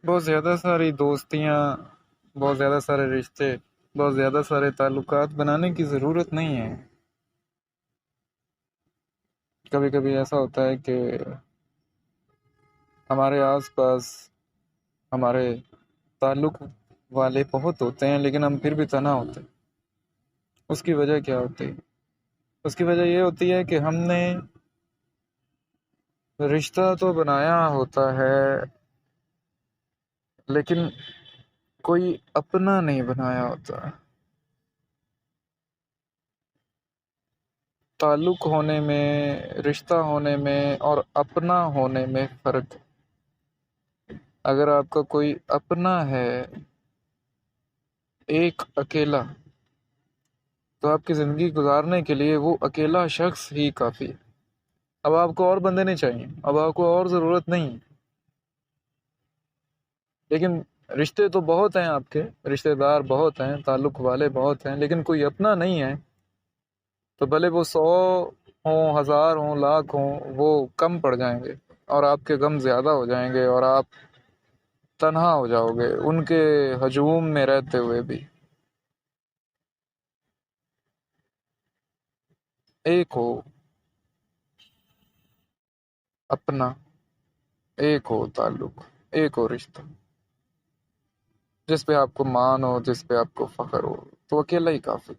بہت زیادہ ساری دوستیاں، بہت زیادہ سارے رشتے، بہت زیادہ سارے تعلقات بنانے کی ضرورت نہیں ہے۔ کبھی کبھی ایسا ہوتا ہے کہ ہمارے آس پاس ہمارے تعلق والے بہت ہوتے ہیں لیکن ہم پھر بھی تنہا ہوتے ہیں۔ اس کی وجہ کیا ہوتی ہے؟ اس کی وجہ یہ ہوتی ہے کہ ہم نے رشتہ تو بنایا ہوتا ہے لیکن کوئی اپنا نہیں بنایا ہوتا۔ تعلق ہونے میں، رشتہ ہونے میں اور اپنا ہونے میں فرق ہے۔ اگر آپ کا کوئی اپنا ہے، ایک اکیلا، تو آپ کی زندگی گزارنے کے لیے وہ اکیلا شخص ہی کافی ہے۔ اب آپ کو اور بندے نہیں چاہیے، اب آپ کو اور ضرورت نہیں۔ لیکن رشتے تو بہت ہیں، آپ کے رشتے دار بہت ہیں، تعلق والے بہت ہیں، لیکن کوئی اپنا نہیں ہے، تو بھلے وہ 100 ہوں، 1000 ہوں، لاکھ ہوں، وہ کم پڑ جائیں گے اور آپ کے غم زیادہ ہو جائیں گے اور آپ تنہا ہو جاؤ گے ان کے ہجوم میں رہتے ہوئے بھی۔ ایک ہو اپنا، ایک ہو تعلق، ایک ہو رشتہ، جس پہ آپ کو مان ہو، جس پہ آپ کو فخر ہو، تو اکیلا ہی کافی۔